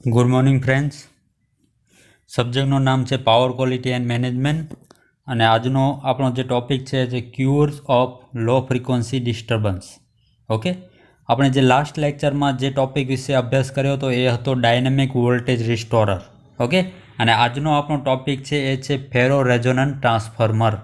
Good morning friends. સબ્જેક્ટનું નામ છે power quality and management અને આજનો આપણો જે ટૉપિક છે જે curves of low frequency disturbance. Okay, આપણે જે લાસ્ટ લેક્ચરમાં જે ટૉપિક વિશે અભ્યાસ કર્યો હતો એ હતો ડાયનેમિક વોલ્ટેજ રિસ્ટોરર. ઓકે, અને આજનો આપણો ટૉપિક છે એ છે ફેરો રેઝોનન્ટ ટ્રાન્સફોર્મર.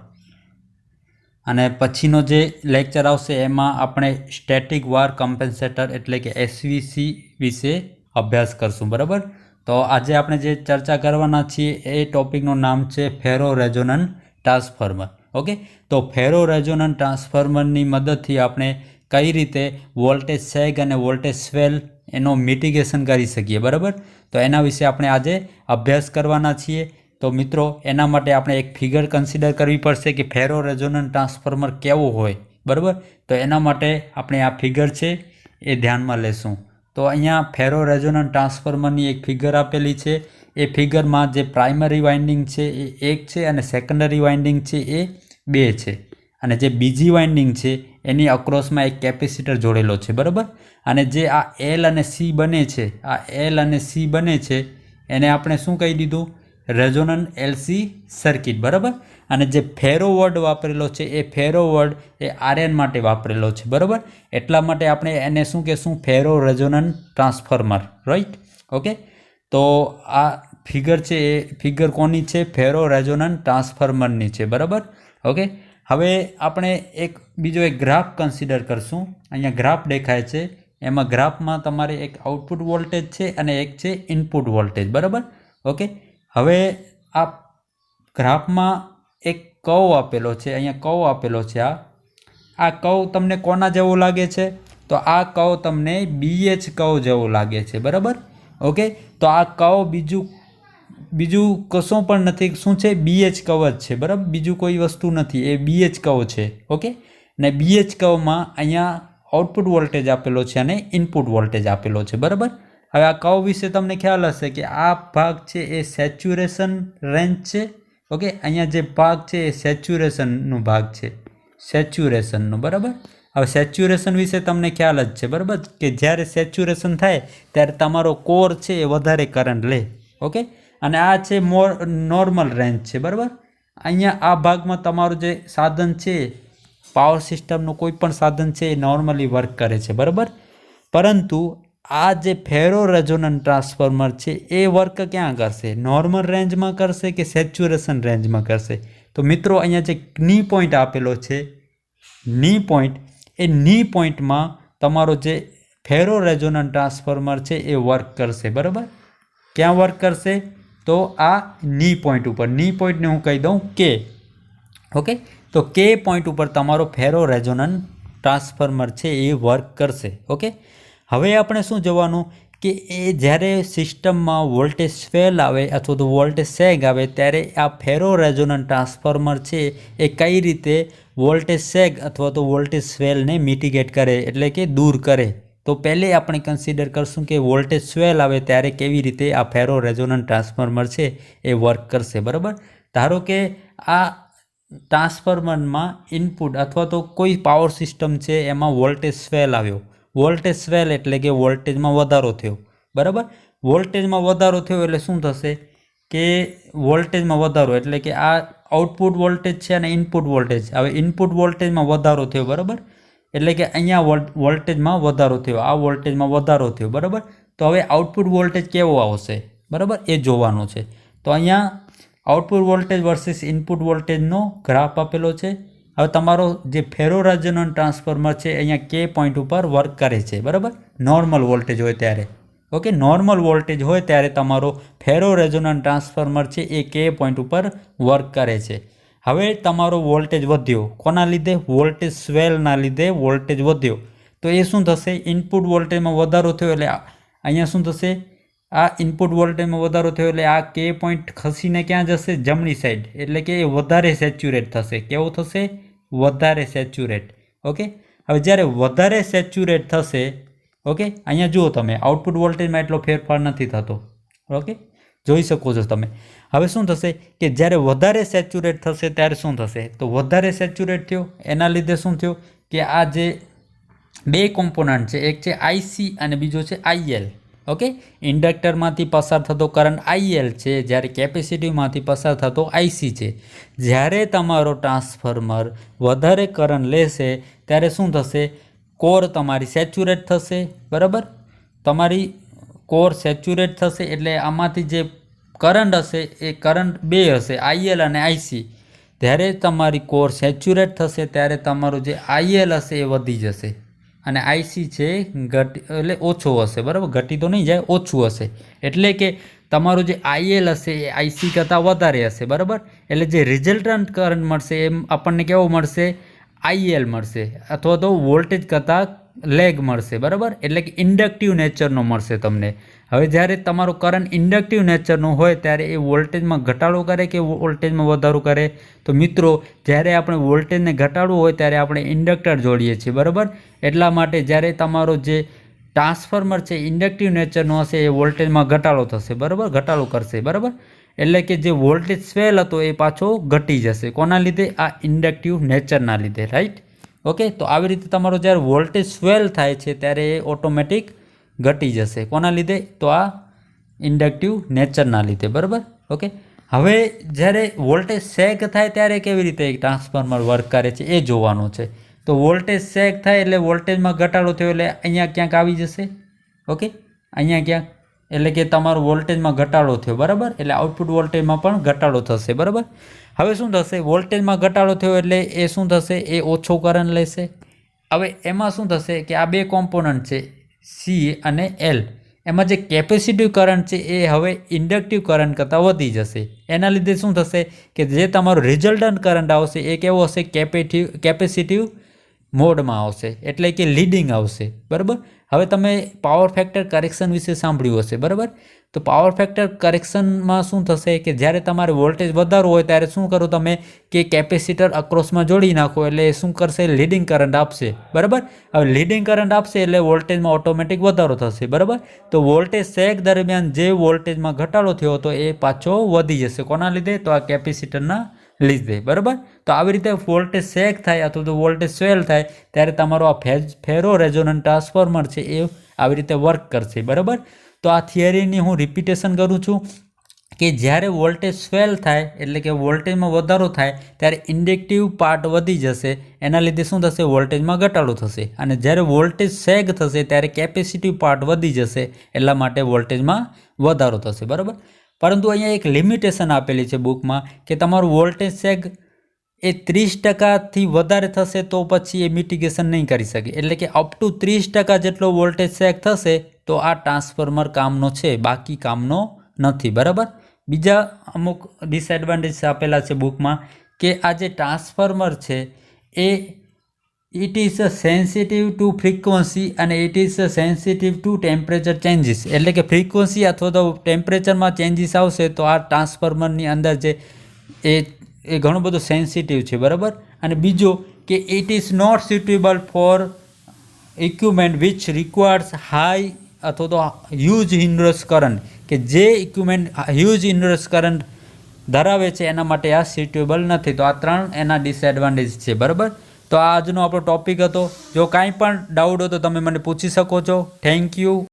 અને પછીનો જે લેક્ચર આવશે એમાં આપણે સ્ટેટિક વાર કમ્પેન્સેટર એટલે કે એસવીસી વિશે અભ્યાસ કરશું. બરાબર, તો આજે આપણે જે ચર્ચા કરવાના છીએ એ ટોપિકનું નામ છે ફેરો રેઝોનન્ટ ટ્રાન્સફોર્મર. ઓકે, તો ફેરો રેઝોનન્ટ ટ્રાન્સફોર્મરની મદદથી આપણે કઈ રીતે વોલ્ટેજ સેગ અને વોલ્ટેજ સ્વેલ એનો મિટિગેશન કરી શકીએ. બરાબર, તો એના વિશે આપણે આજે અભ્યાસ કરવાના છીએ. તો મિત્રો, એના માટે આપણે એક ફિગર કન્સિડર કરવી પડશે કે ફેરો રેઝોનન્ટ ટ્રાન્સફોર્મર કેવું હોય. બરાબર, તો એના માટે આપણે આ ફિગર છે એ ધ્યાનમાં લેશું. તો અહીંયા ફેરો રેઝોનન્ટ ટ્રાન્સફોર્મરની એક ફિગર આપેલી છે. એ ફિગરમાં જે પ્રાઇમરી વાઇન્ડિંગ છે એ 1 છે અને સેકન્ડરી વાઇન્ડિંગ છે એ 2 છે. અને જે બીજી વાઇન્ડિંગ છે એની અક્રોસમાં એક કેપેસિટર જોડેલો છે. બરાબર, અને જે આ એલ અને સી બને છે, આ એલ અને સી બને છે એને આપણે શું કહી દીધું? Resonant LC circuit. બરાબર, અને જે ફેરો વર્ડ વાપરેલો છે એ ફેરો વર્ડ એ આરએન માટે વાપરેલો છે. બરાબર, એટલા માટે આપણે એને શું કહેશું? ફેરો રેઝોનન્ટ ટ્રાન્સફોર્મર. રાઈટ. ઓકે, તો આ ફિગર છે એ ફિગર કોની છે? ફેરો રેઝોનન્ટ ટ્રાન્સફોર્મરની છે. બરાબર, ઓકે. હવે આપણે બીજો એક ગ્રાફ કન્સિડર કરશું. અહીંયા ગ્રાફ દેખાય છે. એમાં ગ્રાફમાં તમારે એક આઉટપુટ વોલ્ટેજ છે અને એક છે ઇનપુટ વોલ્ટેજ. બરાબર, ઓકે. હવે આ ગ્રાફમાં એક કર્વ આપેલો છે. અહીંયા કર્વ આપેલો છે. આ કર્વ તમને કોના જેવો લાગે છે? તો આ કર્વ તમને BH કર્વ જેવો લાગે છે. બરાબર, ઓકે. તો આ કર્વ બીજું કશું પણ નથી. શું છે? BH કર્વ જ છે. બરાબર, બીજું કોઈ વસ્તુ નથી. એ BH કર્વ છે. ઓકે, ને BH કર્વમાં અહીંયા આઉટપુટ વોલ્ટેજ આપેલો છે અને ઇનપુટ વોલ્ટેજ આપેલો છે. બરાબર, હવે આ કર્વ વિશે તમને ખ્યાલ હશે કે આ ભાગ છે એ સેચ્યુરેશન રેન્જ છે. ઓકે, અહીંયા જે ભાગ છે એ સેચ્યુરેશનનો ભાગ છે, સેચ્યુરેશનનો. બરાબર, હવે સેચ્યુરેશન વિશે તમને ખ્યાલ જ છે. બરાબર, કે જ્યારે સેચ્યુરેશન થાય ત્યારે તમારો કોર છે એ વધારે કરંટ લે. ઓકે, અને આ છે નોર્મલ રેન્જ છે. બરાબર, અહીંયા આ ભાગમાં તમારું જે સાધન છે, પાવર સિસ્ટમનું કોઈ પણ સાધન છે એ નોર્મલી વર્ક કરે છે. બરાબર, પરંતુ આ જે ફેરો રેઝોનન્ટ ટ્રાન્સફોર્મર છે એ વર્ક ક્યાં કરશે? નોર્મલ રેન્જમાં કરશે કે સેચ્યુરેશન રેન્જમાં કરશે? તો મિત્રો, અહીંયા જે ની પોઈન્ટ આપેલો છે, ની પોઈન્ટ, એ ની પોઈન્ટમાં તમારો જે ફેરો રેઝોનન્ટ ટ્રાન્સફોર્મર છે એ વર્ક કરશે. બરાબર, ક્યાં વર્ક કરશે? તો આ ની પોઈન્ટ ઉપર. ની પોઈન્ટને હું કહી દઉં કે. ઓકે, તો કે પોઈન્ટ ઉપર તમારો ફેરો રેઝોનન્ટ ટ્રાન્સફોર્મર છે એ વર્ક કરશે. ઓકે, હવે આપણે શું જોવાનું કે એ જ્યારે સિસ્ટમમાં વોલ્ટેજ સ્વેલ આવે અથવા તો વોલ્ટેજ સેગ આવે ત્યારે આ ફેરો રેઝોનન્ટ ટ્રાન્સફોર્મર છે એ કઈ રીતે વોલ્ટેજ સેગ અથવા તો વોલ્ટેજ સ્વેલને મિટિગેટ કરે, એટલે કે દૂર કરે. તો પહેલે આપણે કન્સિડર કરશું કે વોલ્ટેજ સ્વેલ આવે ત્યારે કેવી રીતે આ ફેરો રેઝોનન્ટ ટ્રાન્સફોર્મર છે એ વર્ક કરશે. બરાબર, ધારો કે આ ટ્રાન્સફોર્મરમાં ઇનપુટ અથવા તો કોઈ પાવર સિસ્ટમ છે એમાં વોલ્ટેજ સ્વેલ આવ્યો. વોલ્ટેજ સ્વેલ એટલે કે વોલ્ટેજમાં વધારો થયો. બરાબર, વોલ્ટેજમાં વધારો થયો એટલે શું થશે? કે વોલ્ટેજમાં વધારો એટલે કે આ આઉટપુટ વોલ્ટેજ છે અને ઇનપુટ વોલ્ટેજ. હવે ઇનપુટ વોલ્ટેજમાં વધારો થયો. બરાબર, એટલે કે અહીંયા વોલ્ટેજમાં વધારો થયો, આ વોલ્ટેજમાં વધારો થયો. બરાબર, તો હવે આઉટપુટ વોલ્ટેજ કેવો આવશે? બરાબર, એ જોવાનું છે. તો અહીંયા આઉટપુટ વોલ્ટેજ વર્સિસ ઇનપુટ વોલ્ટેજનો ગ્રાફ આપેલો છે. હવે તમારો જે ફેરો રેઝોનન્ટ ટ્રાન્સફોર્મર છે અહીંયા કે પોઈન્ટ ઉપર વર્ક કરે છે. બરાબર, નોર્મલ વોલ્ટેજ હોય ત્યારે. ઓકે, નોર્મલ વોલ્ટેજ હોય ત્યારે તમારો ફેરો રેઝોનન્ટ ટ્રાન્સફોર્મર છે એ કે પોઈન્ટ ઉપર વર્ક કરે છે. હવે તમારો વોલ્ટેજ વધ્યો. કોના લીધે? વોલ્ટેજ સ્વેલના લીધે વોલ્ટેજ વધ્યો. તો એ શું થશે? ઇનપુટ વોલ્ટેજમાં વધારો થયો એટલે અહીંયા શું થશે? આ ઇનપુટ વોલ્ટેજમાં વધારો થયો એટલે આ કે પોઈન્ટ ખસીને ક્યાં જશે? જમણી સાઈડ. એટલે કે એ વધારે સેચ્યુરેટ થશે. કેવું થશે? વધારે સેચ્યુરેટ. ઓકે, હવે જ્યારે વધારે સેચ્યુરેટ થશે, ઓકે, અહીંયા જુઓ તમે આઉટપુટ વોલ્ટેજમાં એટલો ફેરફાર નથી થતો. ઓકે, જોઈ શકો છો તમે. હવે શું થશે કે જ્યારે વધારે સેચ્યુરેટ થશે ત્યારે શું થશે? તો વધારે સેચ્યુરેટ થયો એના લીધે શું થયું કે આ જે બે કોમ્પોનન્ટ છે, એક છે IC અને બીજો છે IL. ઓકે, ઇન્ડક્ટરમાંથી પસાર થતો કરંટ IL છે, જ્યારે કેપેસિટીવમાંથી પસાર થતો IC છે. જ્યારે તમારો ટ્રાન્સફોર્મર વધારે કરંટ લેશે ત્યારે શું થશે? કોર તમારી સેચ્યુરેટ થશે, બરાબર? તમારી કોર સેચ્યુરેટ થશે એટલે આમાંથી જે કરંટ હશે એ કરંટ બે હશે, IL અને IC. જ્યારે તમારી કોર સેચ્યુરેટ થશે ત્યારે તમારું જે IL હશે એ વધી જશે અને IC છે એટલે ઓછો હશે, બરાબર? ઘટી તો નહીં જાય, ઓછું હશે. એટલે કે તમારું જે IL હશે એ IC કરતાં વધારે હશે, બરાબર? એટલે જે રિઝલ્ટન્ટ કરંટ મળશે એમ આપણને કેવો મળશે? IL મળશે, અથવા તો વોલ્ટેજ કરતાં લેગ મળશે, બરાબર? એટલે કે ઇન્ડક્ટિવ નેચરનો મળશે તમને. હવે જ્યારે તમારો કરંટ ઇન્ડક્ટિવ નેચરનો હોય ત્યારે એ વોલ્ટેજમાં ઘટાડો કરે કે વોલ્ટેજમાં વધારો કરે? તો મિત્રો, જ્યારે આપણે વોલ્ટેજને ઘટાડવું હોય ત્યારે આપણે ઇન્ડક્ટર જોડીએ છીએ, બરાબર? એટલા માટે જ્યારે તમારો જે ટ્રાન્સફોર્મર છે ઇન્ડક્ટિવ નેચરનો હશે એ વોલ્ટેજમાં ઘટાડો થશે, બરાબર? ઘટાડો કરશે, બરાબર? એટલે કે જે વોલ્ટેજ સ્વેલ હતો એ પાછો ઘટી જશે. કોના લીધે? આ ઇન્ડક્ટિવ નેચરના લીધે, રાઈટ? ઓકે, તો આવી રીતે તમારો જ્યારે વોલ્ટેજ સ્વેલ થાય છે ત્યારે એ ઓટોમેટિક ઘટી જશે. કોના લીધે? તો આ ઇન્ડક્ટિવ નેચરના લીધે, બરાબર? ઓકે, હવે જ્યારે વોલ્ટેજ સેગ થાય ત્યારે કેવી રીતે એક ટ્રાન્સફોર્મર વર્ક કરે છે એ જોવાનું છે. તો વોલ્ટેજ સેગ થાય એટલે વોલ્ટેજમાં ઘટાડો થયો એટલે અહીંયા ક્યાંક આવી જશે. ઓકે, અહીંયા ક્યાંક, એટલે કે તમારો વોલ્ટેજમાં ઘટાડો થયો, બરાબર? એટલે આઉટપુટ વોલ્ટેજમાં પણ ઘટાડો થશે, બરાબર? હવે શું થશે? વોલ્ટેજમાં ઘટાડો થયો એટલે એ શું થશે? એ ઓછો કરંટ લેશે. હવે એમાં શું થશે કે આ બે કોમ્પોનન્ટ છે C અને L. એમાં જે કેપેસિટિવ કરંટ છે એ હવે ઇન્ડક્ટિવ કરંટ કરતાં વધી જશે. એના લીધે શું થશે કે જે તમારો રિઝલ્ટન્ટ કરંટ આવશે એ કેવો હશે? કેપેસિટિવ મોડમાં આવશે, એટલે કે લીડિંગ આવશે, બરાબર? હવે તમે પાવર ફેક્ટર કરેક્શન વિશે સાંભળ્યું હશે, બરાબર? તો પાવર ફેક્ટર કરેક્શનમાં શું થશે કે જ્યારે તમારે વોલ્ટેજ વધારવો હોય ત્યારે શું કરો તમે કે કેપેસિટર અક્રોસમાં જોડી નાખો એટલે એ શું કરશે? લીડિંગ કરંટ આપશે, બરાબર? હવે લીડિંગ કરંટ આપશે એટલે વોલ્ટેજમાં ઓટોમેટિક વધારો થશે, બરાબર? તો વોલ્ટેજ સેગ દરમિયાન જે વોલ્ટેજમાં ઘટાડો થયો હતો એ પાછો વધી જશે. કોના લીધે? તો આ કેપેસિટરના લીધે, બરાબર? તો આવી રીતે વોલ્ટેજ સેગ થાય અથવા તો વોલ્ટેજ સ્વેલ થાય ત્યારે તમારો આ ફેરો રેઝોનન્ટ ટ્રાન્સફોર્મર છે એ આવી રીતે વર્ક કરશે, બરાબર? તો આ થિયરીની હું રિપીટેશન કરું છું કે જ્યારે વોલ્ટેજ સ્વેલ થાય એટલે કે વોલ્ટેજમાં વધારો થાય ત્યારે ઇન્ડક્ટિવ પાર્ટ વધી જશે. એના લીધે શું થશે? વોલ્ટેજમાં ઘટાડો થશે. અને જ્યારે વોલ્ટેજ સેગ થશે ત્યારે કેપેસિટિવ પાર્ટ વધી જશે, એટલા માટે વોલ્ટેજમાં વધારો થશે, બરાબર? પરંતુ અહીંયા એક લિમિટેશન આપેલી છે બુકમાં કે તમારું વોલ્ટેજ સેગ એ 30%થી વધારે થશે તો પછી એ મિટિગેશન નહીં કરી શકે. એટલે કે અપ ટુ 30% જેટલો વોલ્ટેજ સેગ થશે તો આ ટ્રાન્સફોર્મર કામનો છે, બાકી કામનો નથી, બરાબર? બીજા અમુક ડિસએડવાન્ટેજ આપેલા છે બુકમાં કે આ જે ટ્રાન્સફોર્મર છે એ it is sensitive to frequency અને it is sensitive to temperature changes. એટલે કે ફ્રીક્વન્સી અથવા તો ટેમ્પરેચરમાં ચેન્જીસ આવશે તો આ ટ્રાન્સફોર્મરની અંદર જે એ ઘણું બધું સેન્સિટિવ છે, બરાબર? અને બીજો કે it is not suitable for equipment which requires high અથવા તો હ્યુજ ઇન્ડ્યુસ કરંટ, કે જે ઇક્વિપમેન્ટ હ્યુજ ઇન્ડ્યુસ કરંટ ધરાવે છે એના માટે આ સુટેબલ નથી. તો આ ત્રણ એના ડિસએડવાન્ટેજ છે, બરાબર? તો આ આજનો આપણો ટોપિક હતો. જો કાંઈ પણ ડાઉટ હોય તો તમે મને પૂછી શકો છો. Thank you.